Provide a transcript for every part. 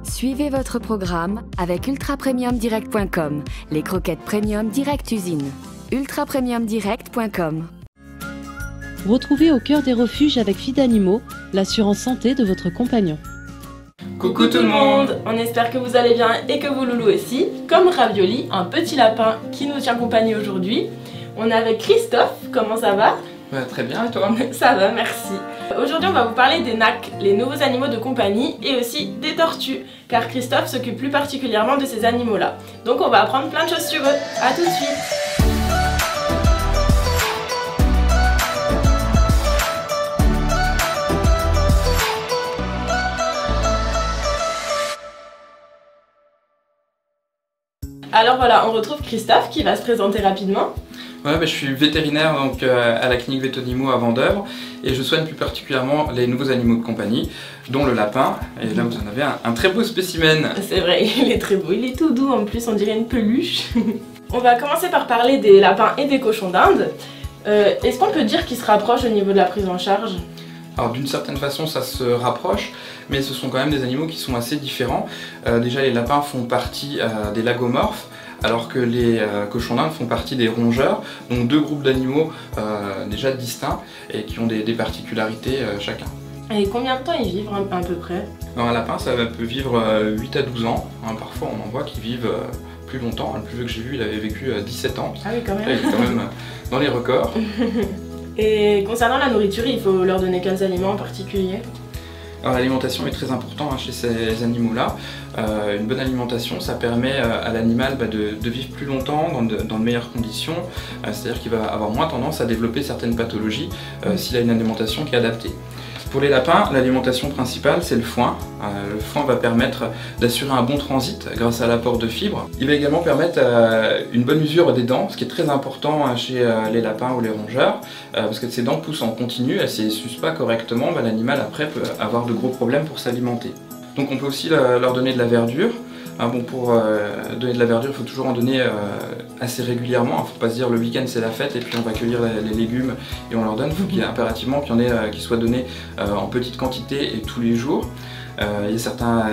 Suivez votre programme avec ultrapremiumdirect.com, les croquettes premium direct usine. ultrapremiumdirect.com. Retrouvez au cœur des refuges avec Fidanimo l'assurance santé de votre compagnon. Coucou tout le monde, on espère que vous allez bien et que vos loulous aussi. Comme Ravioli, un petit lapin qui nous tient compagnie aujourd'hui. On est avec Christophe, comment ça va? Très bien, et toi? Ça va, merci. Aujourd'hui on va vous parler des NAC, les nouveaux animaux de compagnie, et aussi des tortues, car Christophe s'occupe plus particulièrement de ces animaux-là. Donc on va apprendre plein de choses sur eux. A tout de suite. Alors voilà, on retrouve Christophe qui va se présenter rapidement. Ouais, je suis vétérinaire donc, à la clinique Vétonimo à Vendeuvre et je soigne plus particulièrement les nouveaux animaux de compagnie, dont le lapin. Et là vous en avez un très beau spécimen. C'est vrai, il est très beau, il est tout doux en plus, on dirait une peluche. On va commencer par parler des lapins et des cochons d'Inde. Est-ce qu'on peut dire qu'ils se rapprochent au niveau de la prise en charge? Alors d'une certaine façon ça se rapproche, mais ce sont quand même des animaux qui sont assez différents. Déjà les lapins font partie des lagomorphes, alors que les cochons d'Inde font partie des rongeurs, donc deux groupes d'animaux déjà distincts et qui ont des particularités chacun. Et combien de temps ils vivent à peu près? Alors, un lapin ça peut vivre 8 à 12 ans, parfois on en voit qui vivent plus longtemps. Le plus vieux que j'ai vu il avait vécu 17 ans, ah oui, quand même. Il est quand même dans les records. Et concernant la nourriture, il faut leur donner quels aliments en particulier? Alors l'alimentation est très importante chez ces animaux-là. Une bonne alimentation, ça permet à l'animal de vivre plus longtemps, dans de meilleures conditions. C'est-à-dire qu'il va avoir moins tendance à développer certaines pathologies s'il a une alimentation qui est adaptée. Pour les lapins, l'alimentation principale c'est le foin. Le foin va permettre d'assurer un bon transit grâce à l'apport de fibres. Il va également permettre une bonne usure des dents, ce qui est très important chez les lapins ou les rongeurs, parce que ces dents poussent en continu, elles ne s'usent pas correctement, l'animal après peut avoir de gros problèmes pour s'alimenter. Donc on peut aussi leur donner de la verdure. Pour donner de la verdure, il faut toujours en donner assez régulièrement. Il ne faut pas se dire le week-end c'est la fête et puis on va cueillir les légumes et on leur donne. Il faut qu'il y ait impérativement qu'il y en ait qui soient donnés en petite quantité et tous les jours. Il y a certains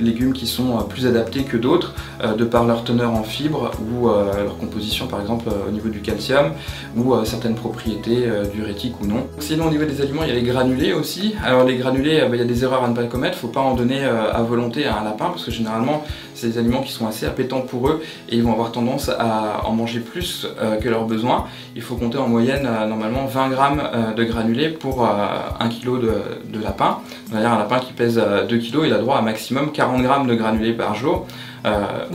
légumes qui sont plus adaptés que d'autres de par leur teneur en fibres ou leur composition par exemple au niveau du calcium ou certaines propriétés diurétiques ou non. Sinon au niveau des aliments il y a les granulés aussi. Alors les granulés il y a des erreurs à ne pas commettre, il ne faut pas en donner à volonté à un lapin parce que généralement c'est des aliments qui sont assez appétants pour eux et ils vont avoir tendance à en manger plus que leurs besoins. Il faut compter en moyenne normalement 20 grammes de granulés pour 1 kg de lapin. D'ailleurs un lapin qui pèse 2 kg, il a droit à maximum 40 grammes de granulés par jour.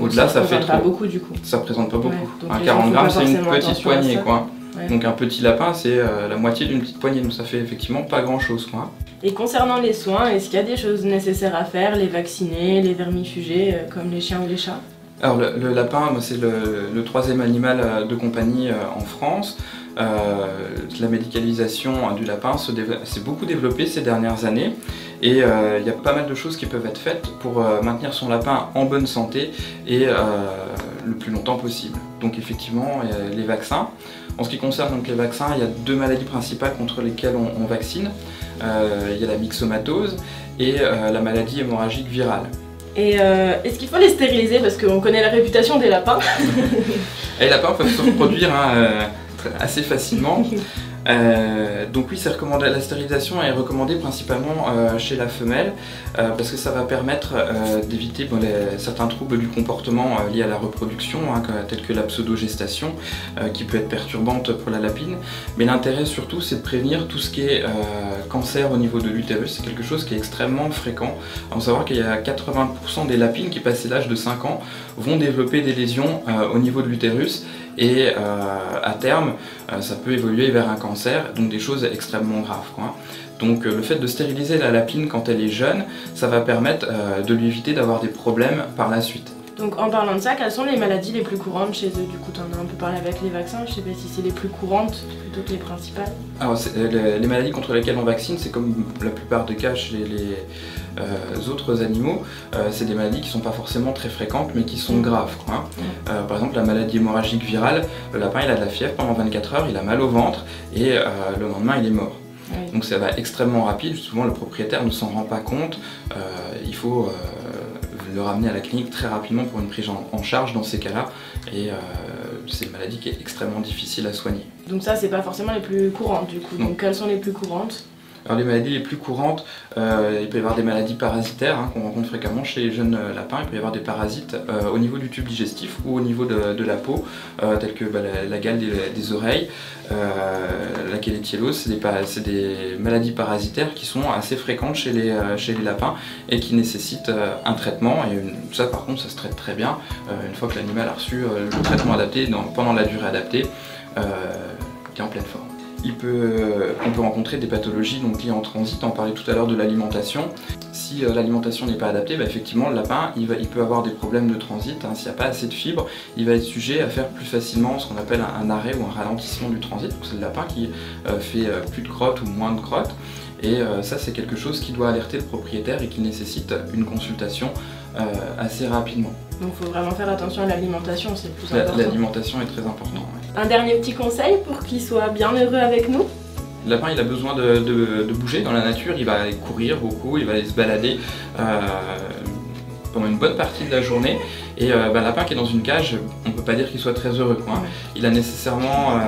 Au-delà, ça fait trop. Pas beaucoup du coup. Ça représente pas beaucoup. Ouais, 40 grammes, c'est une petite poignée, quoi. Ouais. Donc un petit lapin, c'est la moitié d'une petite poignée, donc ça fait effectivement pas grand-chose, quoi. Et concernant les soins, est-ce qu'il y a des choses nécessaires à faire, les vacciner, les vermifuger, comme les chiens ou les chats? Alors le lapin, c'est le troisième animal de compagnie en France. La médicalisation du lapin s'est beaucoup développée ces dernières années et il y a pas mal de choses qui peuvent être faites pour maintenir son lapin en bonne santé et le plus longtemps possible. Donc effectivement, il y a les vaccins. En ce qui concerne donc les vaccins, il y a deux maladies principales contre lesquelles on vaccine. Il y a la myxomatose et la maladie hémorragique virale. Et est-ce qu'il faut les stériliser parce qu'on connaît la réputation des lapins? Et les lapins peuvent se reproduire assez facilement. Donc oui, la stérilisation est recommandée principalement chez la femelle parce que ça va permettre d'éviter certains troubles du comportement liés à la reproduction, tels que la pseudogestation qui peut être perturbante pour la lapine. Mais l'intérêt surtout c'est de prévenir tout ce qui est cancer au niveau de l'utérus. C'est quelque chose qui est extrêmement fréquent. Il faut savoir qu'il y a 80% des lapines qui passent l'âge de 5 ans vont développer des lésions au niveau de l'utérus et à terme ça peut évoluer vers un cancer, donc des choses extrêmement graves, quoi. Donc le fait de stériliser la lapine quand elle est jeune, ça va permettre de lui éviter d'avoir des problèmes par la suite. Donc en parlant de ça, quelles sont les maladies les plus courantes chez eux? Du coup, tu en as un peu parlé avec les vaccins, je sais pas si c'est les plus courantes plutôt que les principales. Alors les maladies contre lesquelles on vaccine, c'est comme la plupart des cas chez les autres animaux, c'est des maladies qui sont pas forcément très fréquentes mais qui sont graves, quoi. Par exemple la maladie hémorragique virale, le lapin il a de la fièvre pendant 24 heures, il a mal au ventre et le lendemain il est mort. Oui. Donc ça va extrêmement rapide, souvent le propriétaire ne s'en rend pas compte, il faut le ramener à la clinique très rapidement pour une prise en charge dans ces cas-là. Et c'est une maladie qui est extrêmement difficile à soigner. Donc ça, c'est pas forcément les plus courantes du coup. Non. Donc quelles sont les plus courantes? Alors les maladies les plus courantes, il peut y avoir des maladies parasitaires qu'on rencontre fréquemment chez les jeunes lapins. Il peut y avoir des parasites au niveau du tube digestif ou au niveau de la peau, tels que la gale des oreilles, la chélétiellose. C'est des maladies parasitaires qui sont assez fréquentes chez les lapins et qui nécessitent un traitement. Et ça par contre, ça se traite très bien. Une fois que l'animal a reçu le traitement adapté pendant la durée adaptée, il est en pleine forme. On peut rencontrer des pathologies liées en transit. On parlait tout à l'heure de l'alimentation. Si l'alimentation n'est pas adaptée, effectivement le lapin il peut avoir des problèmes de transit. S'il n'y a pas assez de fibres, il va être sujet à faire plus facilement ce qu'on appelle un arrêt ou un ralentissement du transit. C'est le lapin qui fait plus de crottes ou moins de crottes. Et ça c'est quelque chose qui doit alerter le propriétaire et qui nécessite une consultation assez rapidement. Donc il faut vraiment faire attention à l'alimentation, c'est le plus important. L'alimentation est très importante. Ouais. Un dernier petit conseil pour qu'il soit bien heureux avec nous? Le lapin il a besoin de bouger dans la nature, il va aller courir beaucoup, il va aller se balader pendant une bonne partie de la journée. Et un lapin qui est dans une cage, on ne peut pas dire qu'il soit très heureux, quoi. Il a nécessairement...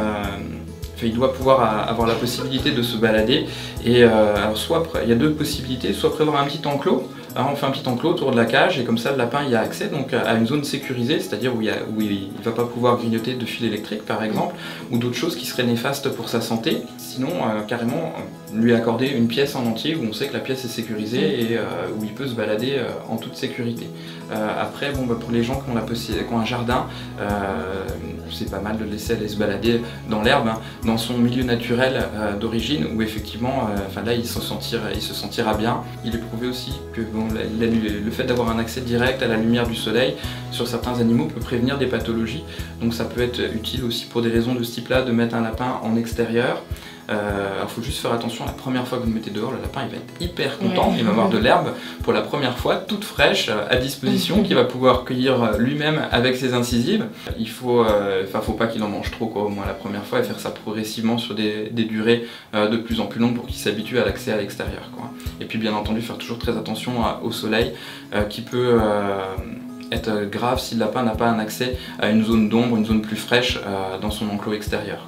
il doit pouvoir avoir la possibilité de se balader. Et alors il y a deux possibilités, soit prévoir un petit enclos. On fait un petit enclos autour de la cage et comme ça le lapin y a accès donc, à une zone sécurisée, c'est-à-dire où il ne va pas pouvoir grignoter de fil électrique par exemple, ou d'autres choses qui seraient néfastes pour sa santé. Sinon, carrément, lui accorder une pièce en entier où on sait que la pièce est sécurisée et où il peut se balader en toute sécurité. Après, pour les gens qui ont un jardin, c'est pas mal de le laisser aller se balader dans l'herbe, dans son milieu naturel d'origine, où effectivement, là, il se sentira bien. Il est prouvé aussi que le fait d'avoir un accès direct à la lumière du soleil sur certains animaux peut prévenir des pathologies. Donc ça peut être utile aussi pour des raisons de ce type-là de mettre un lapin en extérieur. Il faut juste faire attention, la première fois que vous le mettez dehors, le lapin il va être hyper content, il va avoir de l'herbe pour la première fois, toute fraîche, à disposition, qu'il va pouvoir cueillir lui-même avec ses incisives. Il faut pas qu'il en mange trop, au moins la première fois, et faire ça progressivement sur des durées de plus en plus longues pour qu'il s'habitue à l'accès à l'extérieur. Et puis bien entendu faire toujours très attention au soleil qui peut être grave si le lapin n'a pas un accès à une zone d'ombre, une zone plus fraîche dans son enclos extérieur.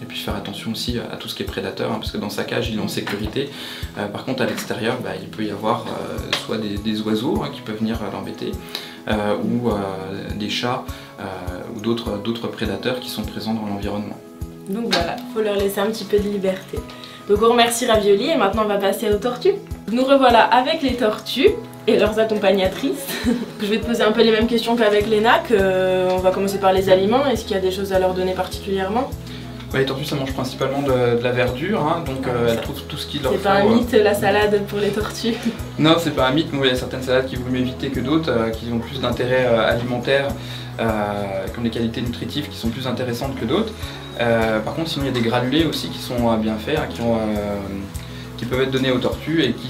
Et puis faire attention aussi à tout ce qui est prédateur, parce que dans sa cage il est en sécurité. Par contre à l'extérieur il peut y avoir soit des oiseaux qui peuvent venir l'embêter, ou des chats ou d'autres prédateurs qui sont présents dans l'environnement. Donc voilà, il faut leur laisser un petit peu de liberté. Donc on remercie Ravioli et maintenant on va passer aux tortues. Nous revoilà avec les tortues et leurs accompagnatrices. Je vais te poser un peu les mêmes questions qu'avec les NAC. On va commencer par les aliments. Est-ce qu'il y a des choses à leur donner particulièrement? Les tortues ça mange principalement de la verdure, donc elles trouvent tout ce qu'il leur faut. C'est pas un mythe la salade pour les tortues? Non, c'est pas un mythe, mais il y a certaines salades qui vaut mieux éviter que d'autres, qui ont plus d'intérêt alimentaire, qui ont des qualités nutritives qui sont plus intéressantes que d'autres. Par contre sinon il y a des granulés aussi qui sont bien faits, qui peuvent être donnés aux tortues et qui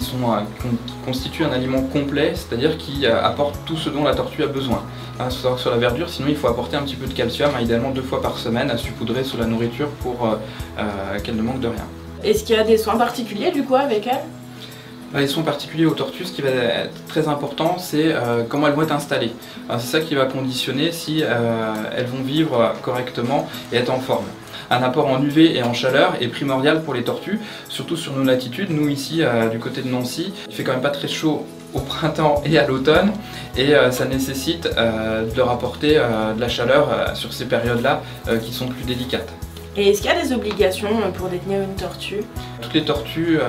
constituent un aliment complet, c'est-à-dire qui apporte tout ce dont la tortue a besoin. Il faut savoir que sur la verdure, sinon il faut apporter un petit peu de calcium, idéalement 2 fois par semaine, à saupoudrer sous la nourriture pour qu'elle ne manque de rien. Est-ce qu'il y a des soins particuliers du coup avec elles? Les soins particuliers aux tortues, ce qui va être très important, c'est comment elles vont être installées. C'est ça qui va conditionner si elles vont vivre correctement et être en forme. Un apport en UV et en chaleur est primordial pour les tortues, surtout sur nos latitudes. Nous ici, du côté de Nancy, il fait quand même pas très chaud au printemps et à l'automne, et ça nécessite de leur apporter de la chaleur sur ces périodes-là qui sont plus délicates. Et est-ce qu'il y a des obligations pour détenir une tortue? Toutes les tortues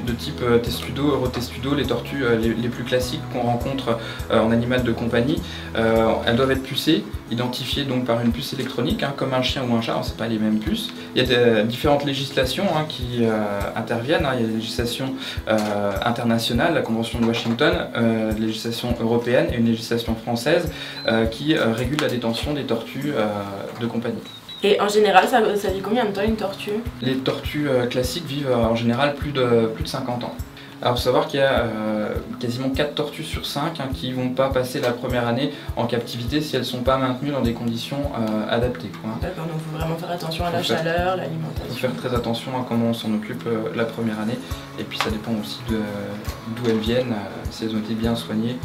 de type testudo, eurotestudo, les tortues les plus classiques qu'on rencontre en animal de compagnie, elles doivent être pucées, identifiées donc par une puce électronique, comme un chien ou un chat, c'est pas les mêmes puces. Il y a différentes législations qui interviennent, il y a la législation internationale, la Convention de Washington, la législation européenne et une législation française qui régule la détention des tortues de compagnie. Et en général, ça vit combien de temps une tortue? Les tortues classiques vivent en général plus de 50 ans. Alors, faut savoir qu'il y a quasiment 4 tortues sur 5 qui ne vont pas passer la première année en captivité si elles ne sont pas maintenues dans des conditions adaptées. D'accord, donc il faut vraiment faire attention à la chaleur, l'alimentation. Il faut faire très attention à comment on s'en occupe la première année. Et puis ça dépend aussi d'où elles viennent, si elles ont été bien soignées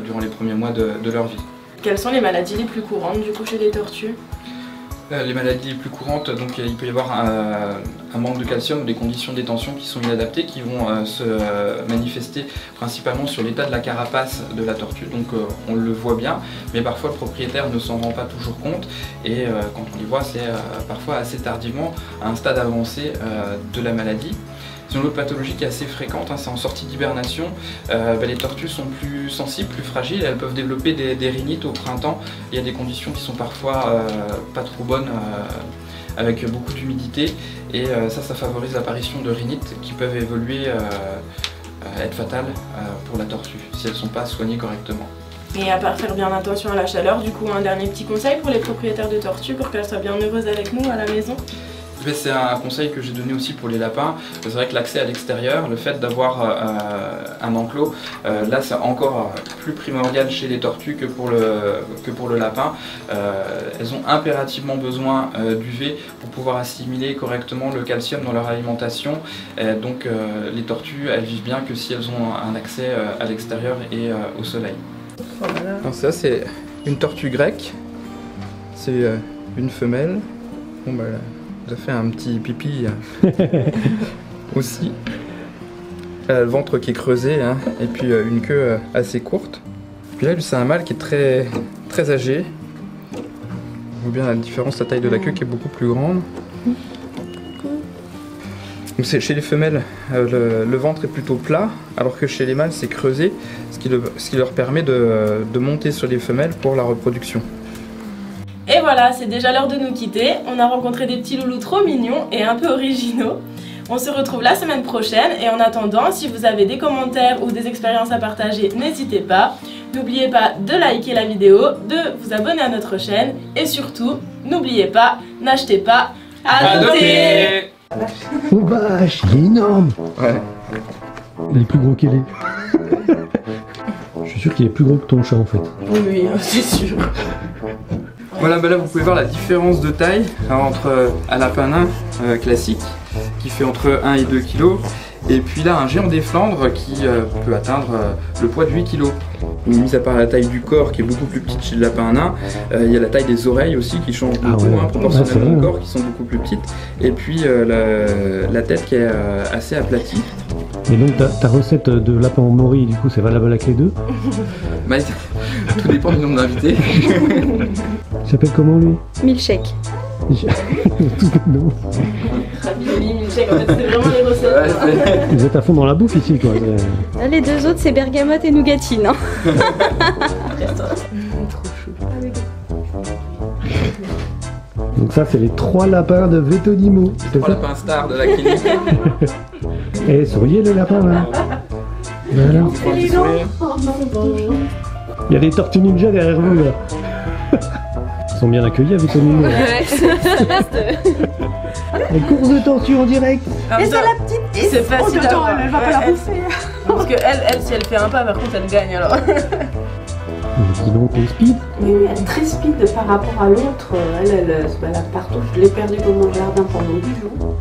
durant les premiers mois de leur vie. Quelles sont les maladies les plus courantes du coup chez les tortues ? Les maladies les plus courantes, donc il peut y avoir un manque de calcium ou des conditions de détention qui sont inadaptées, qui vont se manifester principalement sur l'état de la carapace de la tortue. Donc on le voit bien, mais parfois le propriétaire ne s'en rend pas toujours compte, et quand on les voit, c'est parfois assez tardivement, à un stade avancé de la maladie. Sinon, l'autre pathologie qui est assez fréquente, c'est en sortie d'hibernation, les tortues sont plus sensibles, plus fragiles, elles peuvent développer des rhinites au printemps. Il y a des conditions qui sont parfois pas trop bonnes, avec beaucoup d'humidité, et ça favorise l'apparition de rhinites qui peuvent évoluer, être fatales pour la tortue, si elles ne sont pas soignées correctement. Et à part faire bien attention à la chaleur, du coup un dernier petit conseil pour les propriétaires de tortues pour qu'elles soient bien heureuses avec nous à la maison? C'est un conseil que j'ai donné aussi pour les lapins. C'est vrai que l'accès à l'extérieur, le fait d'avoir un enclos, là c'est encore plus primordial chez les tortues que pour le lapin. Elles ont impérativement besoin d'UV pour pouvoir assimiler correctement le calcium dans leur alimentation. Donc les tortues, elles vivent bien que si elles ont un accès à l'extérieur et au soleil. Voilà. Alors ça c'est une tortue grecque, c'est une femelle. Bon, bah, elle a fait un petit pipi aussi. Elle a le ventre qui est creusé, hein, et puis une queue assez courte. Puis là c'est un mâle qui est très âgé. On voit bien la différence, la taille de la queue qui est beaucoup plus grande. Donc chez les femelles, le ventre est plutôt plat, alors que chez les mâles c'est creusé, ce qui leur permet de monter sur les femelles pour la reproduction. Et voilà, c'est déjà l'heure de nous quitter. On a rencontré des petits loulous trop mignons et un peu originaux. On se retrouve la semaine prochaine, et en attendant, si vous avez des commentaires ou des expériences à partager, n'hésitez pas. N'oubliez pas de liker la vidéo, de vous abonner à notre chaîne, et surtout, n'oubliez pas, n'achetez pas, adoptez. Oh vache, il est énorme. Ouais. Il est plus gros qu'il est. Je suis sûr qu'il est plus gros que ton chat en fait. Oui, c'est sûr. Voilà, bah là vous pouvez voir la différence de taille entre un lapin nain classique qui fait entre 1 et 2 kg, et puis là un géant des Flandres qui peut atteindre le poids de 8 kg. Mis à part la taille du corps qui est beaucoup plus petite chez le lapin nain, il y a la taille des oreilles aussi qui change beaucoup, proportionnellement au corps, qui sont beaucoup plus petites, et puis la tête qui est assez aplatie. Et donc ta recette de lapin en mori, du coup c'est valable avec les deux? Bah, tout dépend du nombre d'invités. Il s'appelle comment lui? Milkshake. Non. Ravioli, milkshake, en fait c'est vraiment les recettes. Ouais, Vous êtes à fond dans la bouffe ici quoi. Là, les deux autres c'est bergamote et nougatine. Hein. Donc ça c'est les 3 lapins de Vétonimo. 3 lapins stars de la clinique. Eh, souriez les lapins là. Voilà. Il y a des tortues ninja derrière vous là. Ils sont bien accueillis avec Vétonimo. Les courses de tortues en direct. Et c'est la petite. C'est facile à voir. Elle va pas la bouffer. Parce que elle, si elle fait un pas, par contre, elle gagne alors. Dis donc, t'es speed. Oui, elle est très speed par rapport à l'autre. Elle a partout. Je l'ai perdue dans mon jardin pendant 10 jours.